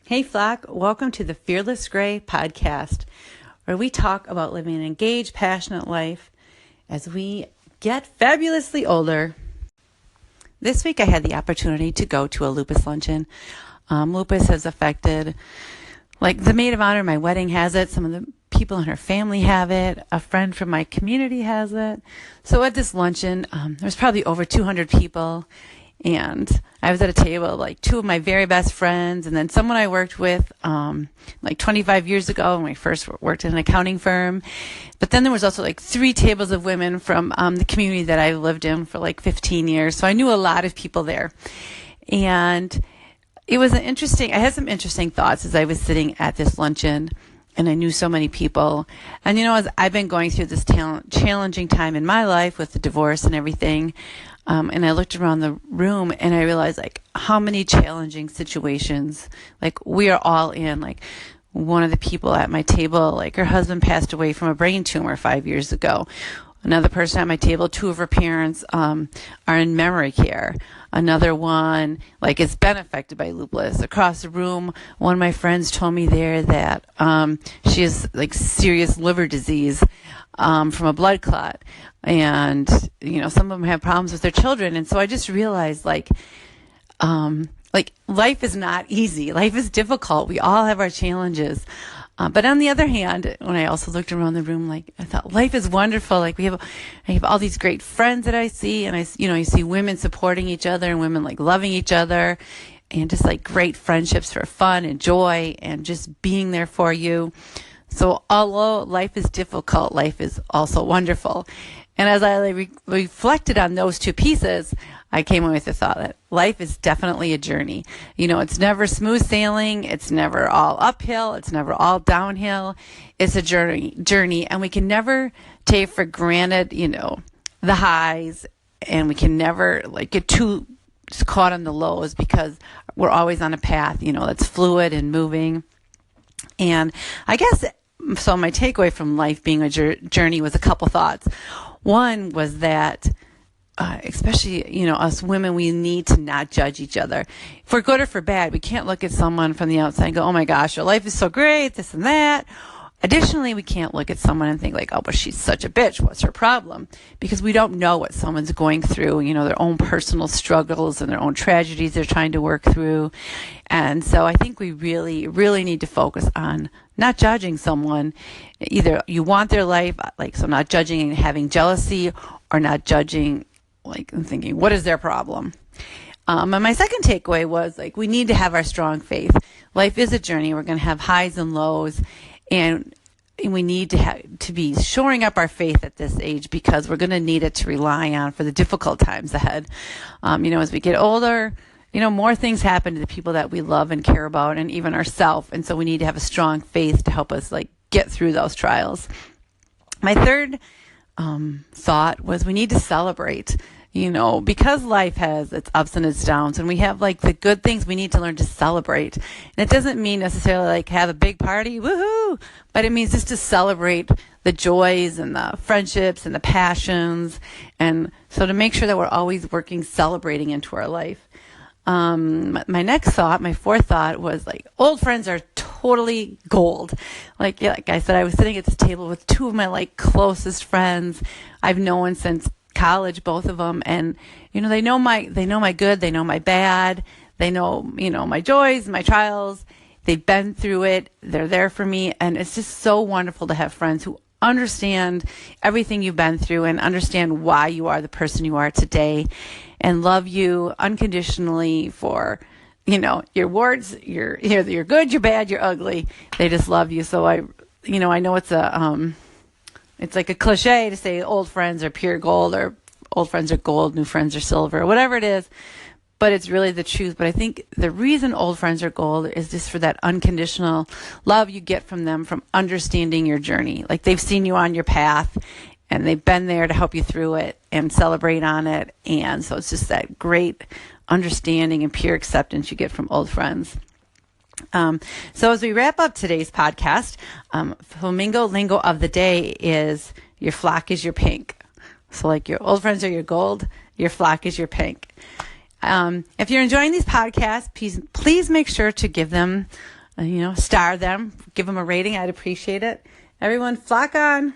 Hey flock, welcome to the Fearless Gray podcast, where we talk about living an engaged, passionate life as we get fabulously older. This week I had the opportunity to go to a lupus luncheon. Lupus has affected, like the maid of honor, my wedding has it, some of the people in her family have it, a friend from my community has it. So at this luncheon, there was probably over 200 people. And I was at a table of like two of my very best friends, and then someone I worked with like 25 years ago when we first worked in an accounting firm. But then there was also like 3 tables of women from the community that I lived in for like 15 years. So I knew a lot of people there. And it was I had some interesting thoughts as I was sitting at this luncheon, and I knew so many people. And as I've been going through this challenging time in my life with the divorce and everything, and I looked around the room and I realized like how many challenging situations like we are all in. Like one of the people at my table, like her husband passed away from a brain tumor 5 years ago. Another person at my table, 2 of her parents are in memory care. Another one like has been affected by lupus. Across the room, one of my friends told me there that she has like serious liver disease from a blood clot. And, some of them have problems with their children. And so I just realized like life is not easy. Life is difficult. We all have our challenges. But on the other hand, when I also looked around the room, like I thought life is wonderful. Like I have all these great friends that I see, and you see women supporting each other and women like loving each other, and just like great friendships for fun and joy and just being there for you. So although life is difficult, life is also wonderful. And as I reflected on those 2 pieces, I came away with the thought that life is definitely a journey. It's never smooth sailing. It's never all uphill. It's never all downhill. It's a journey, and we can never take for granted, the highs, and we can never get too caught on the lows, because we're always on a path, that's fluid and moving. And I guess, so my takeaway from life being a journey was a couple thoughts. One was that, especially, us women, we need to not judge each other. For good or for bad, we can't look at someone from the outside and go, oh my gosh, your life is so great, this and that. Additionally, we can't look at someone and think like, oh, but she's such a bitch, what's her problem? Because we don't know what someone's going through, their own personal struggles and their own tragedies they're trying to work through. And so I think we really, really need to focus on not judging someone. Either you want their life, so not judging and having jealousy, or not judging, and thinking, what is their problem? And my second takeaway was, we need to have our strong faith. Life is a journey. We're going to have highs and lows, and we need to be shoring up our faith at this age, because we're going to need it to rely on for the difficult times ahead. As we get older, more things happen to the people that we love and care about, and even ourselves. And so we need to have a strong faith to help us get through those trials. My third thought was we need to celebrate, because life has its ups and its downs, and we have the good things, we need to learn to celebrate. And it doesn't mean necessarily have a big party, woohoo, but it means just to celebrate the joys and the friendships and the passions. And so to make sure that we're always celebrating into our life. My next thought, my fourth thought was old friends are totally gold. Like I said, I was sitting at this table with 2 of my closest friends I've known since college, both of them. And, they know my good, they know my bad, they know, my joys, my trials. They've been through it. They're there for me. And it's just so wonderful to have friends who understand everything you've been through and understand why you are the person you are today, and love you unconditionally for, your warts, you're good, you're bad, you're ugly. They just love you. So I know it's like a cliche to say old friends are pure gold, or old friends are gold, new friends are silver, or whatever it is. But it's really the truth. But I think the reason old friends are gold is just for that unconditional love you get from them, from understanding your journey. They've seen you on your path, and they've been there to help you through it and celebrate on it. And so it's just that great understanding and pure acceptance you get from old friends. So as we wrap up today's podcast, flamingo lingo of the day is your flock is your pink. So your old friends are your gold, your flock is your pink. If you're enjoying these podcasts, please make sure to give them star them, give them a rating. I'd appreciate it. Everyone, flock on.